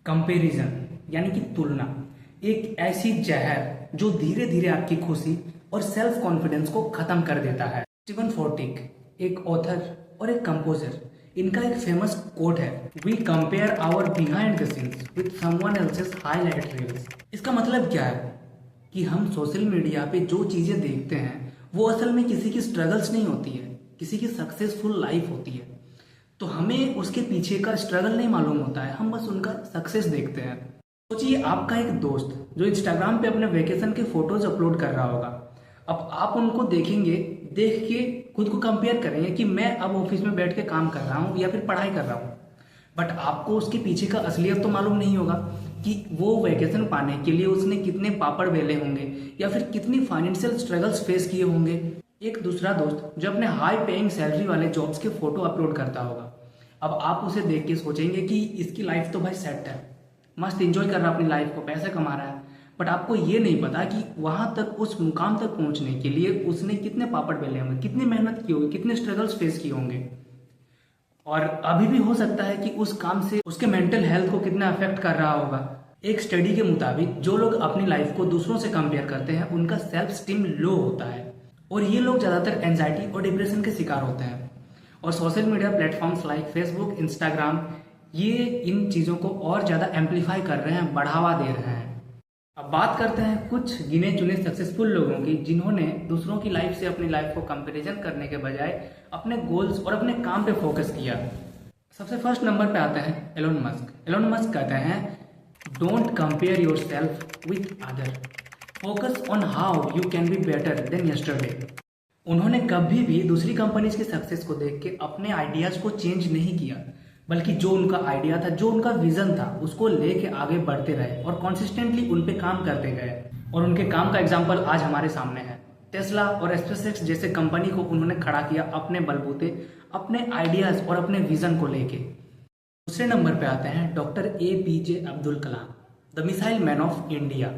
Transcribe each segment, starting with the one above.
Comparison यानी कि तुलना एक ऐसी जहर जो धीरे धीरे आपकी खुशी और सेल्फ कॉन्फिडेंस को खत्म कर देता है। स्टीवन फोर्टिक एक ऑथर और एक कंपोजर, इनका एक फेमस कोट है, we compare our behind the scenes with someone else's highlight reels. इसका मतलब क्या है कि हम सोशल मीडिया पे जो चीजें देखते हैं वो असल में किसी की स्ट्रगल्स नहीं होती है, किसी की सक्सेसफुल लाइफ होती है। तो हमें उसके पीछे का स्ट्रगल नहीं मालूम होता है, हम बस उनका सक्सेस देखते हैं। सोचिए आपका एक दोस्त जो इंस्टाग्राम पे अपने वेकेशन के फोटोज अपलोड कर रहा होगा। अब आप उनको देखेंगे, देख के खुद को कंपेयर करेंगे कि मैं अब ऑफिस में बैठ के काम कर रहा हूँ या फिर पढ़ाई कर रहा हूँ। बट आपको उसके पीछे का असलियत तो मालूम नहीं होगा कि वो वेकेशन पाने के लिए उसने कितने पापड़ बेले होंगे या फिर कितनी फाइनेंशियल स्ट्रगल्स फेस किए होंगे। एक दूसरा दोस्त जो अपने हाई पेइंग सैलरी वाले जॉब्स के फोटो अपलोड करता होगा। अब आप उसे देख के सोचेंगे कि इसकी लाइफ तो भाई सेट है, मस्त एंजॉय कर रहा है अपनी लाइफ को, पैसे कमा रहा है। बट आपको ये नहीं पता कि वहां तक, उस मुकाम तक पहुंचने के लिए उसने कितने पापड़ बेले होंगे, कितनी मेहनत की होगी, कितने स्ट्रगल्स फेस किए होंगे। और अभी भी हो सकता है कि उस काम से उसके मेंटल हेल्थ को कितना अफेक्ट कर रहा होगा। एक स्टडी के मुताबिक जो लोग अपनी लाइफ को दूसरों से कंपेयर करते हैं उनका सेल्फ स्टीम लो होता है और ये लोग ज्यादातर एंजाइटी और डिप्रेशन के शिकार होते हैं। और social media platforms like Facebook, Instagram, ये इन चीजों को और ज्यादा एम्पलीफाई कर रहे हैं, बढ़ावा दे रहे हैं। अब बात करते हैं कुछ गिने चुने सक्सेसफुल लोगों की जिन्होंने दूसरों की लाइफ से अपनी लाइफ को कंपैरिजन करने के बजाय अपने गोल्स और अपने काम पे फोकस किया। सबसे फर्स्ट नंबर पे आता है एलोन मस्क। एलोन मस्क कहते हैं, don't compare your self with other, focus on how you can be better than yesterday. उन्होंने कभी भी दूसरी कंपनीज के सक्सेस को देख के अपने आइडियाज को चेंज नहीं किया, बल्कि जो उनका आइडिया था, जो उनका विजन था, उसको लेके आगे बढ़ते रहे और कॉन्सिस्टेंटली उन पे काम करते गए। और उनके काम का एग्जाम्पल आज हमारे सामने है। टेस्ला और स्पेसएक्स जैसे कंपनी को उन्होंने खड़ा किया अपने बलबूते, अपने आइडियाज और अपने विजन को लेके। दूसरे नंबर पे आते हैं doctor APJ Abdul Kalam, the missile man of India.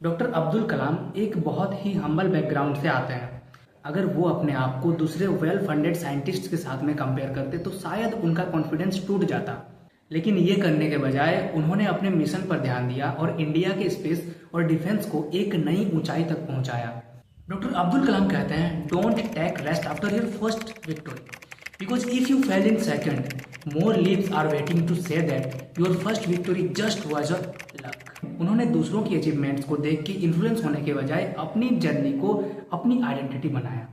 Doctor Abdul Kalam एक बहुत ही हम्बल बैकग्राउंड से आते हैं। अगर वो अपने आप को दूसरे वेल फंडेड साइंटिस्ट के साथ में कंपेयर करते तो शायद उनका कॉन्फिडेंस टूट जाता। लेकिन ये करने के बजाय उन्होंने अपने मिशन पर ध्यान दिया और इंडिया के स्पेस और डिफेंस को एक नई ऊंचाई तक पहुंचाया। डॉक्टर अब्दुल कलाम कहते हैं, don't take rest after your first victory, because if you fail in second, more lives are waiting to say that your first victory just was a luck. उन्होंने दूसरों की अचीवमेंट्स को देख के इन्फ्लुएंस होने के बजाय अपनी जर्नी को अपनी आइडेंटिटी बनाया।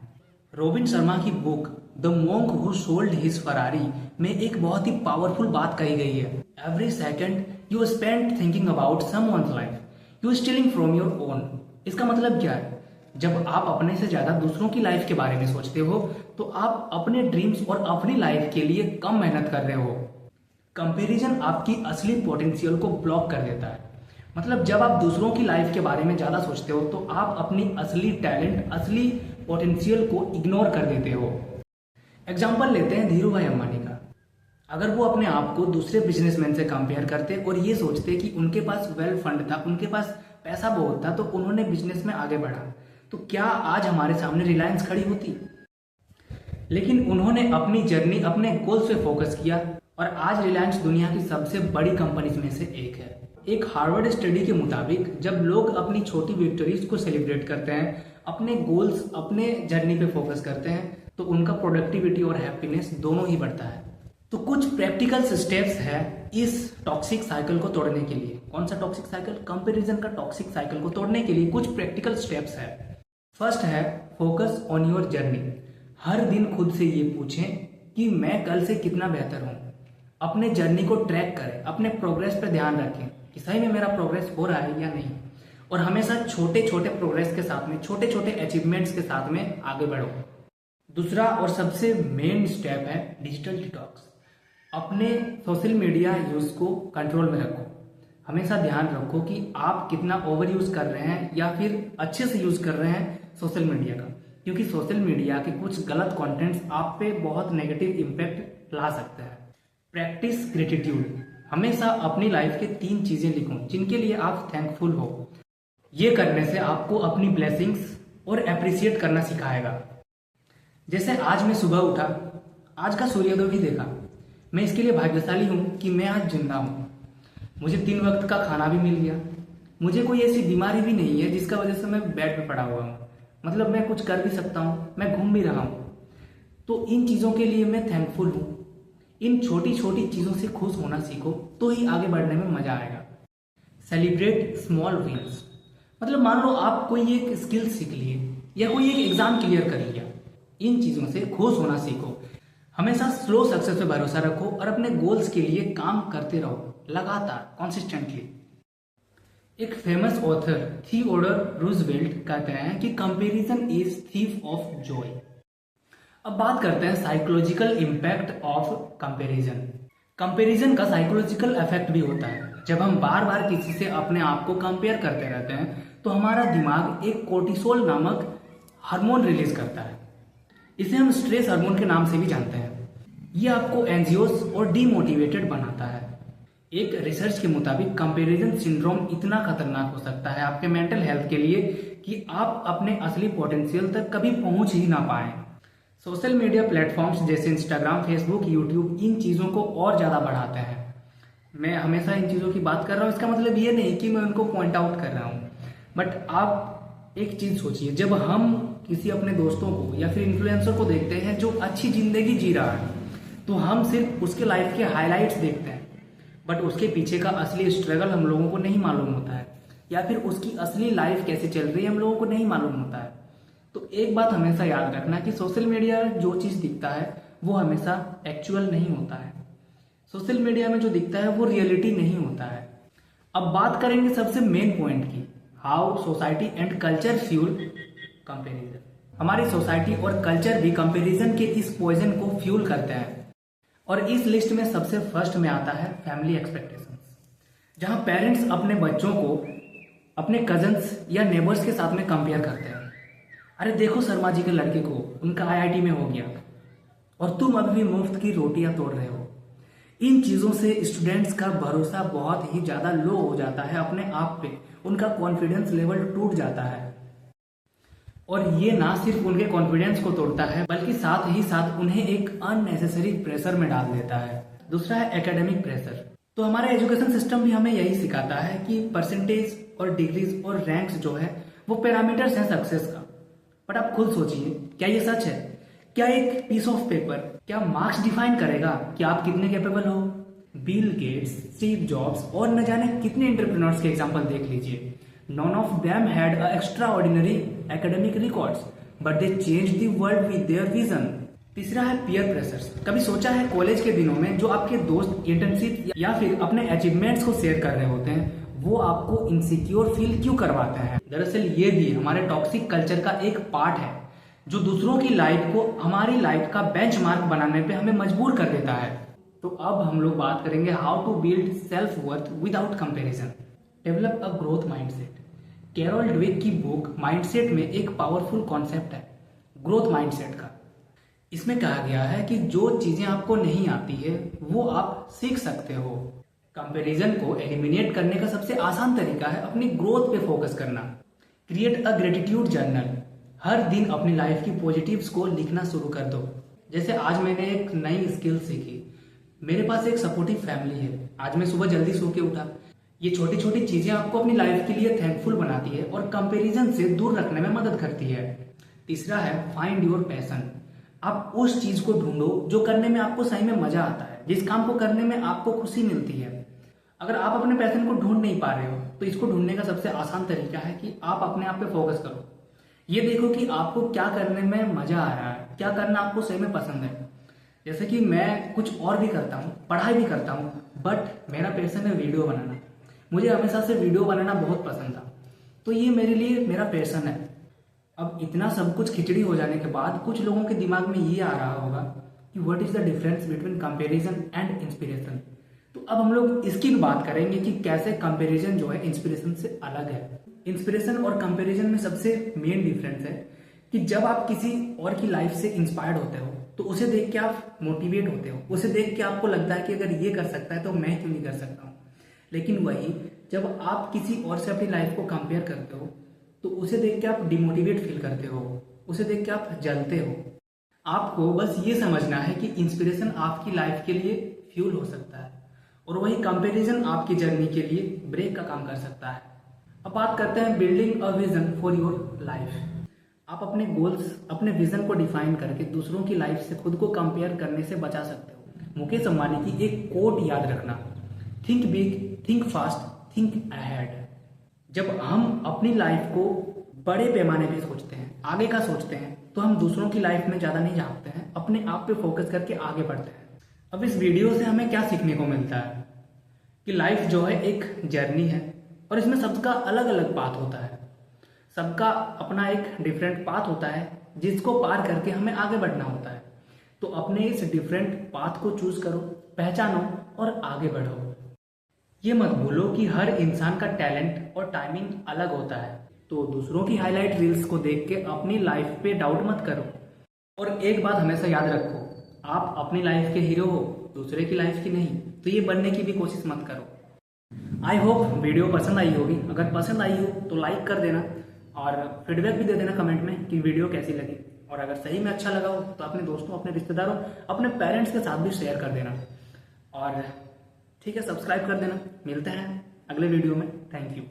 रॉबिन शर्मा की book the monk who sold his Ferrari में एक बहुत ही पावरफुल बात कही गई है, every second you spend thinking about someone's life, you stealing from your own. इसका मतलब क्या है? जब आप अपने से ज्यादा दूसरों की लाइफ के बारे में सोचते हो तो आप अपने ड्रीम्स और अपनी लाइफ के लिए कम मेहनत कर रहे हो। कंपैरिजन आपकी असली पोटेंशियल को ब्लॉक कर देता है। मतलब जब आप दूसरों की लाइफ के बारे में ज्यादा सोचते हो तो आप अपनी असली टैलेंट, असली पोटेंशियल को इग्नोर कर देते हो। एग्जाम्पल लेते हैं धीरू भाई अंबानी का। अगर वो अपने आप को दूसरे बिजनेसमैन से कंपेयर करते और ये सोचते कि उनके पास वेल फंड था, उनके पास पैसा बहुत था, तो उन्होंने बिजनेस में आगे बढ़ा, तो क्या आज हमारे सामने रिलायंस खड़ी होती? लेकिन उन्होंने अपनी जर्नी, अपने गोल्स पे फोकस किया और आज रिलायंस दुनिया की सबसे बड़ी कंपनीज में से एक है। एक हार्वर्ड स्टडी के मुताबिक जब लोग अपनी छोटी विक्टोरीज को सेलिब्रेट करते हैं, अपने गोल्स, अपने जर्नी पे फोकस करते हैं, तो उनका प्रोडक्टिविटी और हैप्पीनेस दोनों ही बढ़ता है। तो कुछ प्रैक्टिकल स्टेप्स है इस टॉक्सिक साइकिल को तोड़ने के लिए। कौन सा टॉक्सिक साइकिल? कंपैरिजन का टॉक्सिक साइकिल को तोड़ने के लिए कुछ प्रैक्टिकल स्टेप्स है। फर्स्ट है फोकस ऑन योर जर्नी। हर दिन खुद से ये पूछें कि मैं कल से कितना बेहतर हूं। अपने जर्नी को ट्रैक करें, अपने प्रोग्रेस पर ध्यान रखें कि सही में मेरा प्रोग्रेस हो रहा है या नहीं। और हमेशा छोटे छोटे प्रोग्रेस के साथ में, छोटे छोटे अचीवमेंट्स के साथ में आगे बढ़ो। दूसरा और सबसे मेन स्टेप है डिजिटल डिटॉक्स। अपने सोशल मीडिया यूज को कंट्रोल में रखो। हमेशा ध्यान रखो कि आप कितना ओवर यूज कर रहे हैं या फिर अच्छे से यूज कर रहे हैं सोशल मीडिया का, क्योंकि सोशल मीडिया के कुछ गलत कंटेंट्स आप पे बहुत नेगेटिव इम्पैक्ट ला सकते हैं। Practice gratitude. हमेशा अपनी लाइफ के 3 चीजें लिखो जिनके लिए आप थैंकफुल हो। ये करने से आपको अपनी ब्लेसिंग्स और अप्रिशिएट करना सिखाएगा। जैसे आज मैं सुबह उठा, आज का सूर्योदय भी देखा, मैं इसके लिए भाग्यशाली हूं कि मैं आज जिंदा हूं। मुझे 3 वक्त का खाना भी मिल गया। मुझे कोई ऐसी बीमारी भी नहीं है जिसका वजह से मैं बेड पे पड़ा हुआ हूँ। मतलब मैं कुछ कर भी सकता हूँ, मैं घूम भी रहा हूँ। तो इन चीज़ों के लिए मैं थैंकफुल हूँ। इन छोटी छोटी चीज़ों से खुश होना सीखो, तो ही आगे बढ़ने में मजा आएगा। Celebrate small wins. मतलब मान लो आप कोई एक स्किल सीख लिए या कोई एक एग्जाम क्लियर कर लिया, इन चीज़ों से खुश होना सीखो। हमेशा स्लो सक्सेस पे भरोसा रखो और अपने गोल्स के लिए काम करते रहो लगातार, कॉन्सिस्टेंटली। एक फेमस ऑथर थियोडोर रूजवेल्ट कहते हैं कि comparison is thief of Joy. अब बात करते हैं psychological impact of comparison. Comparison का साइकोलॉजिकल इफेक्ट भी होता है। जब हम बार बार किसी से अपने आप को कंपेयर करते रहते हैं तो हमारा दिमाग एक कोर्टिसोल नामक हार्मोन रिलीज करता है। इसे हम स्ट्रेस हार्मोन के नाम से भी जानते हैं। ये आपको एंजियोस और डीमोटिवेटेड बनाता है। एक रिसर्च के मुताबिक कंपैरिजन सिंड्रोम इतना खतरनाक हो सकता है आपके मेंटल हेल्थ के लिए कि आप अपने असली पोटेंशियल तक कभी पहुंच ही ना पाए। सोशल मीडिया प्लेटफॉर्म्स जैसे इंस्टाग्राम, फेसबुक, यूट्यूब इन चीज़ों को और ज़्यादा बढ़ाते हैं। मैं हमेशा इन चीज़ों की बात कर रहा हूँ, इसका मतलब ये नहीं कि मैं उनको पॉइंट आउट कर रहा हूँ। बट आप एक चीज़ सोचिए, जब हम किसी अपने दोस्तों को या फिर इन्फ्लुएंसर को देखते हैं जो अच्छी जिंदगी जी रहा है, तो हम सिर्फ उसके लाइफ के हाईलाइट्स देखते हैं, बट उसके पीछे का असली स्ट्रगल हम लोगों को नहीं मालूम होता है, या फिर उसकी असली लाइफ कैसे चल रही है हम लोगों को नहीं मालूम होता है। तो एक बात हमेशा याद रखना कि सोशल मीडिया जो चीज़ दिखता है वो हमेशा एक्चुअल नहीं होता है। सोशल मीडिया में जो दिखता है वो रियलिटी नहीं होता है। अब बात करेंगे सबसे मेन पॉइंट की, how society and culture fuel comparison. हमारी सोसाइटी और कल्चर भी कंपैरिजन के इस पॉइजन को फ्यूल करते हैं। और इस लिस्ट में सबसे फर्स्ट में आता है फैमिली एक्सपेक्टेशंस, जहां पेरेंट्स अपने बच्चों को अपने कजन्स या नेबर्स के साथ में कंपेयर करते हैं। अरे देखो शर्मा जी के लड़के को, उनका आईआईटी में हो गया और तुम अभी भी मुफ्त की रोटियां तोड़ रहे हो। इन चीजों से स्टूडेंट्स का भरोसा बहुत ही ज्यादा लो हो जाता है अपने आप पे, उनका कॉन्फिडेंस लेवल टूट जाता है। और ये ना सिर्फ उनके कॉन्फिडेंस को तोड़ता है बल्कि साथ ही साथ उन्हें एक अननेसेसरी प्रेशर में डाल देता है। दूसरा है एकेडमिक प्रेशर। तो हमारा एजुकेशन सिस्टम भी हमें यही सिखाता है कि परसेंटेज और डिग्रीज और रैंक्स जो है वो पैरामीटर्स हैं सक्सेस का। बट आप खुद सोचिए, क्या ये सच है? क्या एक पीस ऑफ पेपर, क्या मार्क्स डिफाइन करेगा कि आप कितने कैपेबल हो? बिल गेट्स, स्टीव जॉब्स और न जाने कितने एंटरप्रेन्योर्स के एग्जांपल देख लीजिए। None of them had a extraordinary academic records, but they changed the world with their vision. तीसरा है पीयर प्रेशर्स। कभी सोचा है कॉलेज के दिनों में जो आपके दोस्त इंटर्नशिप या फिर अपने अचीवमेंट्स को शेयर कर रहे होते हैं वो आपको इनसिक्योर फील क्यों करवाते हैं? दरअसल ये भी हमारे टॉक्सिक कल्चर का एक पार्ट है जो दूसरों की लाइफ को हमारी लाइफ का बेंचमार्क बनाने पे हमें मजबूर कर देता है। तो अब हम लोग बात करेंगे how to build self worth without comparison. Develop a growth mindset. Carol Dweck की बुक माइंडसेट में एक पावरफुल कॉन्सेप्ट है ग्रोथ माइंडसेट का। इसमें कहा गया है कि जो चीजें आपको नहीं आती है वो आप सीख सकते हो। कंपैरिजन को एलिमिनेट करने का सबसे आसान तरीका है अपनी ग्रोथ पे फोकस करना। Create a gratitude journal. हर दिन अपनी लाइफ की पॉजिटिव्स को लिखना शुरू कर दो। जैसे आज मैंने एक नई स्किल सीखी, मेरे पास एक सपोर्टिव फैमिली है, आज मैं सुबह जल्दी सो के उठा। ये छोटी छोटी चीजें आपको अपनी लाइफ के लिए थैंकफुल बनाती है और कंपैरिजन से दूर रखने में मदद करती है। तीसरा है फाइंड योर पैशन। आप उस चीज को ढूंढो जो करने में आपको सही में मजा आता है, जिस काम को करने में आपको खुशी मिलती है। अगर आप अपने पैशन को ढूंढ नहीं पा रहे हो तो इसको ढूंढने का सबसे आसान तरीका है कि आप अपने आप पे फोकस करो। ये देखो कि आपको क्या करने में मजा आ रहा है, क्या करना आपको सही में पसंद है। जैसे कि मैं कुछ और भी करता हूँ, पढ़ाई भी करता हूँ, बट मेरा पैशन है वीडियो बनाना। मुझे हमेशा से वीडियो बनाना बहुत पसंद था, तो ये मेरे लिए मेरा पैशन है। अब इतना सब कुछ खिचड़ी हो जाने के बाद कुछ लोगों के दिमाग में ये आ रहा होगा कि what is the difference between comparison and inspiration. तो अब हम लोग इसकी बात करेंगे कि कैसे कंपैरिजन जो है इंस्पिरेशन से अलग है। इंस्पिरेशन और कंपैरिजन में सबसे मेन डिफरेंस है कि जब आप किसी और की लाइफ से इंस्पायर्ड होते हो तो उसे देख के आप मोटिवेट होते हो, उसे देख के आपको लगता है कि अगर ये कर सकता है तो मैं क्यों नहीं कर सकता हूँ। लेकिन वही जब आप किसी और से अपनी लाइफ को कंपेयर करते हो तो उसे देख के आप डिमोटिवेट फील करते हो, उसे देख के आप जलते हो। आपको बस ये समझना है कि इंस्पिरेशन आपकी लाइफ के लिए फ्यूल हो सकता है और वही कंपैरिजन आपकी जर्नी के लिए ब्रेक का काम कर सकता है। अब बात करते हैं building a vision for your life. आप अपने गोल्स, अपने विजन को डिफाइन करके दूसरों की लाइफ से खुद को कंपेयर करने से बचा सकते हो। मुकेश अंबानी की एक कोट याद रखना, think big, think fast, think ahead. जब हम अपनी लाइफ को बड़े पैमाने पे सोचते हैं, आगे का सोचते हैं, तो हम दूसरों की लाइफ में ज्यादा नहीं झांकते हैं, अपने आप पे फोकस करके आगे बढ़ते हैं। अब इस वीडियो से हमें क्या सीखने को मिलता है कि लाइफ जो है एक जर्नी है और इसमें सबका अलग अलग पाथ होता है। सबका अपना एक डिफरेंट पाथ होता है जिसको पार करके हमें आगे बढ़ना होता है। तो अपने इस डिफरेंट पाथ को चूज करो, पहचानो और आगे बढ़ो। ये मत भूलो कि हर इंसान का टैलेंट और टाइमिंग अलग होता है। तो दूसरों की हाईलाइट रील्स को देख के अपनी लाइफ पे डाउट मत करो। और एक बात हमेशा याद रखो, आप अपनी लाइफ के हीरो हो, दूसरे की लाइफ की नहीं। तो ये बनने की भी कोशिश मत करो। आई होप वीडियो पसंद आई होगी। अगर पसंद आई हो तो लाइक कर देना और फीडबैक भी दे देना कमेंट में कि वीडियो कैसी लगी। और अगर सही में अच्छा लगा हो तो अपने दोस्तों, अपने रिश्तेदारों, अपने पेरेंट्स के साथ भी शेयर कर देना। और ठीक है, सब्सक्राइब कर देना। मिलते हैं अगले वीडियो में। Thank you.